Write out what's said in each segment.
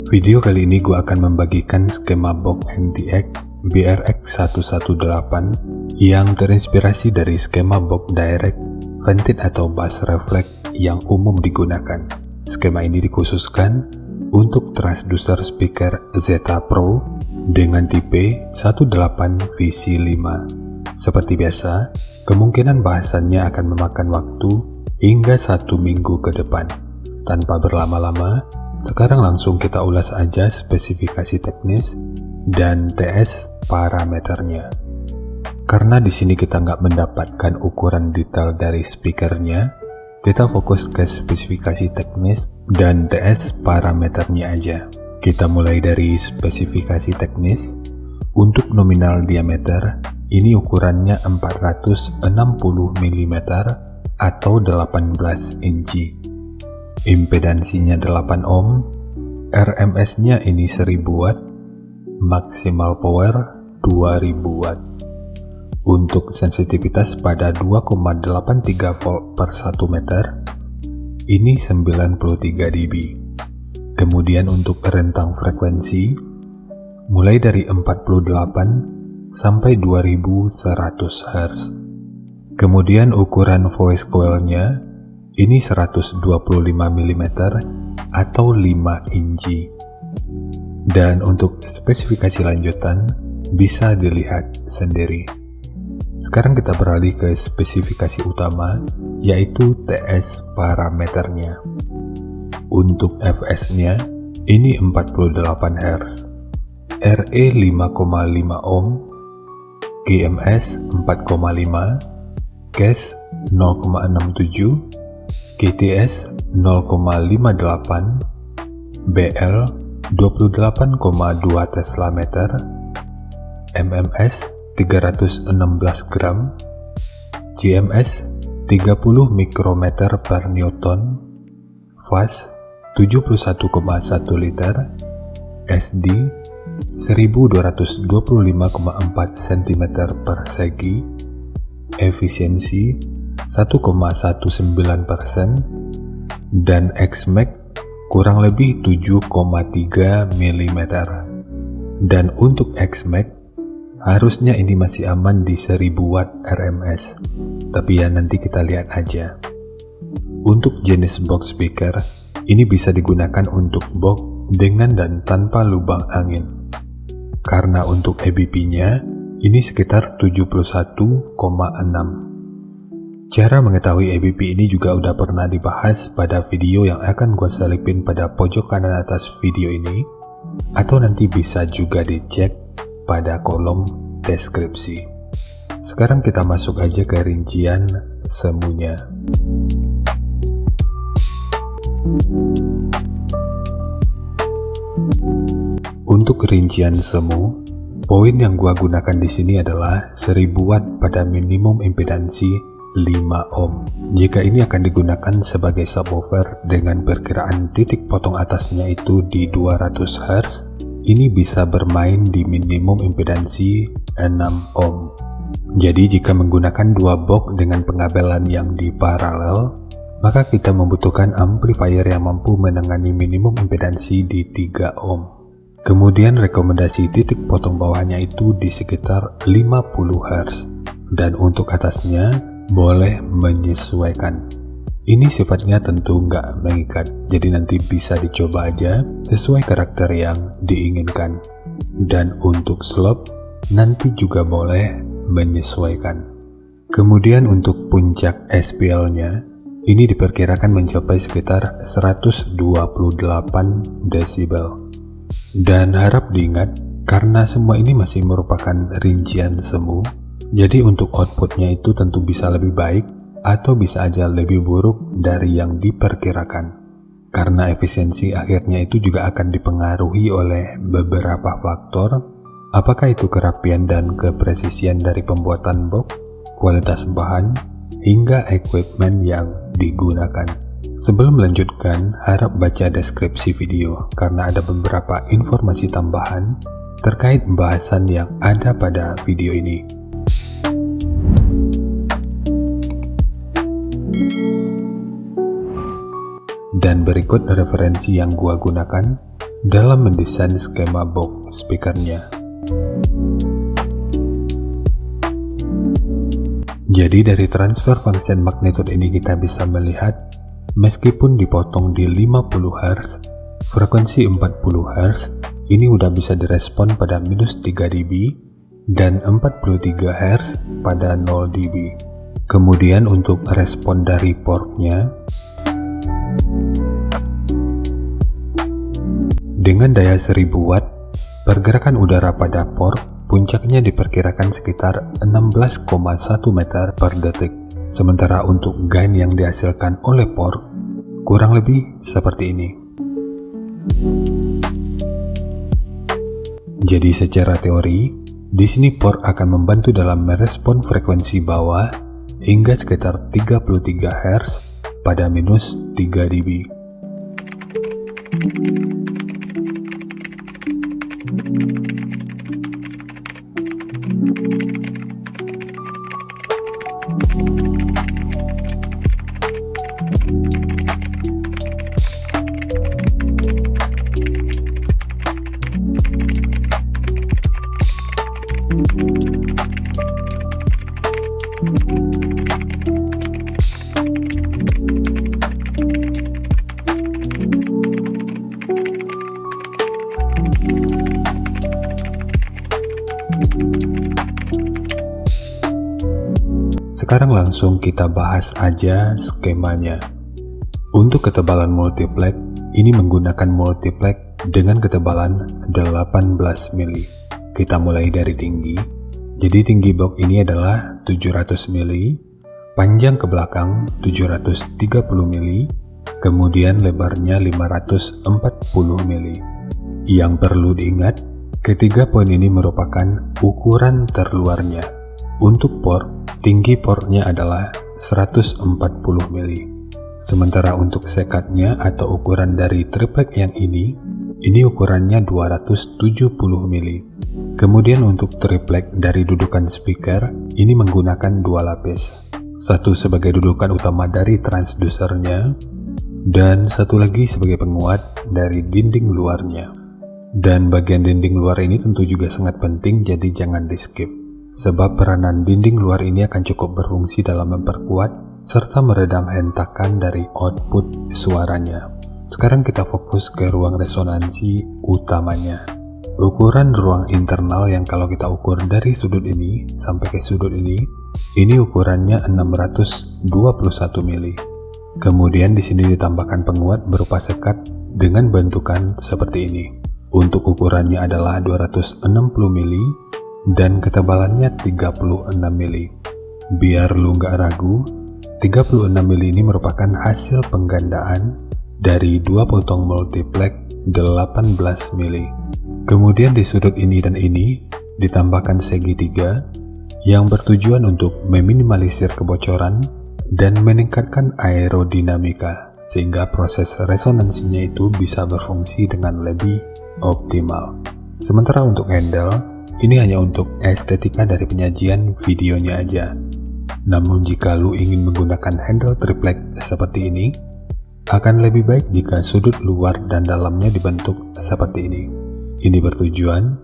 Video kali ini gue akan membagikan skema box NTX BRX118 yang terinspirasi dari skema box direct, vented atau bass reflect yang umum digunakan. Skema ini dikhususkan untuk transducer speaker Zeta Pro dengan tipe 18VC5. Seperti biasa, kemungkinan bahasannya akan memakan waktu hingga 1 minggu ke depan. Tanpa berlama-lama, sekarang langsung kita ulas aja spesifikasi teknis dan TS parameternya. Karena di sini kita nggak mendapatkan ukuran detail dari speakernya, kita fokus ke spesifikasi teknis dan TS parameternya aja. Kita mulai dari spesifikasi teknis. Untuk nominal diameter, ini ukurannya 460 mm atau 18 inci. Impedansinya 8 ohm, RMS-nya ini 1000 watt, maksimal power 2000 watt. Untuk sensitivitas pada 2,83 volt per 1 meter, ini 93 dB. Kemudian untuk rentang frekuensi, mulai dari 48 sampai 2100 Hz. Kemudian ukuran voice coil-nya, ini 125 mm atau 5 inci. Dan untuk spesifikasi lanjutan bisa dilihat sendiri. Sekarang kita beralih ke spesifikasi utama, yaitu TS parameternya. Untuk Fs-nya, ini 48 Hz, RE 5,5 ohm, GMS 4,5, CAS 0,67, GTS 0,58, BL 28,2 Tesla meter, MMS 316 gram, GMS 30 mikrometer per Newton, fast 71,1 liter, SD 1225,4 cm per segi, efisiensi 1,19%, dan Xmax kurang lebih 7,3 mm. Dan untuk Xmax, harusnya ini masih aman di 1000 watt RMS, tapi ya nanti kita lihat aja. Untuk jenis box speaker, ini bisa digunakan untuk box dengan dan tanpa lubang angin. Karena untuk EBP-nya, ini sekitar 71,6. Cara mengetahui EBP ini juga udah pernah dibahas pada video yang akan gue selipin pada pojok kanan atas video ini, atau nanti bisa juga dicek pada kolom deskripsi. Sekarang kita masuk aja ke rincian semuanya. Untuk rincian semu, poin yang gua gunakan di sini adalah 1000 watt pada minimum impedansi 5 ohm. Jika ini akan digunakan sebagai subwoofer dengan perkiraan titik potong atasnya itu di 200 Hz, ini bisa bermain di minimum impedansi 6 ohm. Jadi jika menggunakan dua box dengan pengabelan yang di paralel, maka kita membutuhkan amplifier yang mampu menangani minimum impedansi di 3 ohm. Kemudian rekomendasi titik potong bawahnya itu di sekitar 50 Hz, dan untuk atasnya boleh menyesuaikan. Ini sifatnya tentu nggak mengikat, jadi nanti bisa dicoba aja sesuai karakter yang diinginkan. Dan untuk slope, nanti juga boleh menyesuaikan. Kemudian untuk puncak SPL-nya, ini diperkirakan mencapai sekitar 128 desibel. Dan harap diingat, karena semua ini masih merupakan rincian semu, jadi untuk outputnya itu tentu bisa lebih baik atau bisa aja lebih buruk dari yang diperkirakan. Karena efisiensi akhirnya itu juga akan dipengaruhi oleh beberapa faktor, apakah itu kerapian dan kepresisian dari pembuatan box, kualitas bahan, hingga equipment yang digunakan. Sebelum melanjutkan, harap baca deskripsi video karena ada beberapa informasi tambahan terkait bahasan yang ada pada video ini. Dan berikut referensi yang gua gunakan dalam mendesain skema box speakernya. Jadi dari transfer function magnitude ini kita bisa melihat meskipun dipotong di 50 Hz, frekuensi 40 Hz ini udah bisa direspon pada minus 3 dB dan 43 Hz pada 0 dB. Kemudian untuk respon dari portnya, dengan daya 1000 watt, pergerakan udara pada port puncaknya diperkirakan sekitar 16,1 meter per detik. Sementara untuk gain yang dihasilkan oleh port kurang lebih seperti ini. Jadi secara teori, di sini port akan membantu dalam merespon frekuensi bawah hingga sekitar 33 Hz pada minus 3 dB. Sekarang langsung kita bahas aja skemanya. Untuk ketebalan multiplex, ini menggunakan multiplex dengan ketebalan 18 mili. Kita mulai dari tinggi. Jadi tinggi box ini adalah 700 mili, panjang ke belakang 730 mili, kemudian lebarnya 540 mili. Yang perlu diingat, ketiga poin ini merupakan ukuran terluarnya. Untuk port, tinggi portnya adalah 140 mili. Sementara untuk sekatnya atau ukuran dari triplek yang ini ukurannya 270 mili. Kemudian untuk triplek dari dudukan speaker, ini menggunakan dua lapis. Satu sebagai dudukan utama dari transdusernya, dan satu lagi sebagai penguat dari dinding luarnya. Dan bagian dinding luar ini tentu juga sangat penting, jadi jangan di skip. Sebab peranan dinding luar ini akan cukup berfungsi dalam memperkuat serta meredam hentakan dari output suaranya. Sekarang kita fokus ke ruang resonansi utamanya. Ukuran ruang internal yang kalau kita ukur dari sudut ini sampai ke sudut ini ukurannya 621 mili. Kemudian di sini ditambahkan penguat berupa sekat dengan bentukan seperti ini. Untuk ukurannya adalah 260 mili. Dan ketebalannya 36 mili. Biar lu nggak ragu, 36 mili ini merupakan hasil penggandaan dari dua potong multiplex 18 mili. Kemudian di sudut ini dan ini ditambahkan segitiga yang bertujuan untuk meminimalisir kebocoran dan meningkatkan aerodinamika sehingga proses resonansinya itu bisa berfungsi dengan lebih optimal. Sementara untuk handle, ini hanya untuk estetika dari penyajian videonya aja. Namun jika lu ingin menggunakan handle triplek seperti ini, akan lebih baik jika sudut luar dan dalamnya dibentuk seperti ini. Ini bertujuan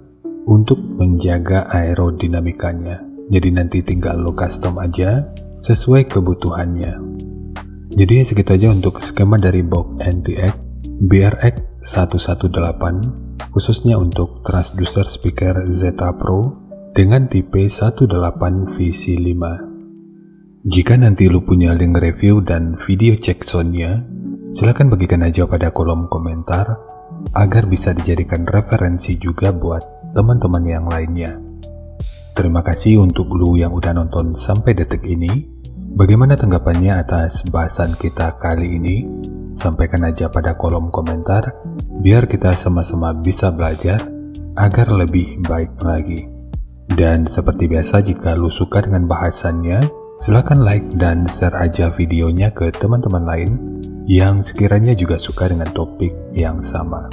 untuk menjaga aerodinamikanya. Jadi nanti tinggal lu custom aja sesuai kebutuhannya. Jadi segitu aja untuk skema dari box NTX BRX 118. Khususnya untuk transducer speaker Zeta Pro dengan tipe 18 VC5. Jika nanti lu punya link review dan video cek soundnya, silahkan bagikan aja pada kolom komentar agar bisa dijadikan referensi juga buat teman-teman yang lainnya. Terima kasih untuk lu yang udah nonton sampai detik ini. Bagaimana tanggapannya atas bahasan kita kali ini? Sampaikan aja pada kolom komentar, biar kita sama-sama bisa belajar agar lebih baik lagi. Dan seperti biasa, jika lu suka dengan bahasannya, silahkan like dan share aja videonya ke teman-teman lain yang sekiranya juga suka dengan topik yang sama.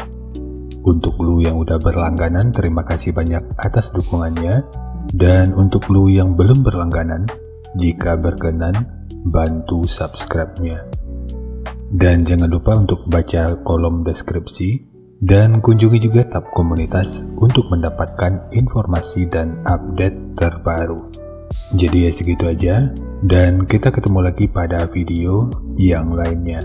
Untuk lu yang udah berlangganan, terima kasih banyak atas dukungannya. Dan untuk lu yang belum berlangganan, jika berkenan, bantu subscribe-nya. Dan jangan lupa untuk baca kolom deskripsi dan kunjungi juga tab komunitas untuk mendapatkan informasi dan update terbaru. Jadi ya segitu aja, dan kita ketemu lagi pada video yang lainnya.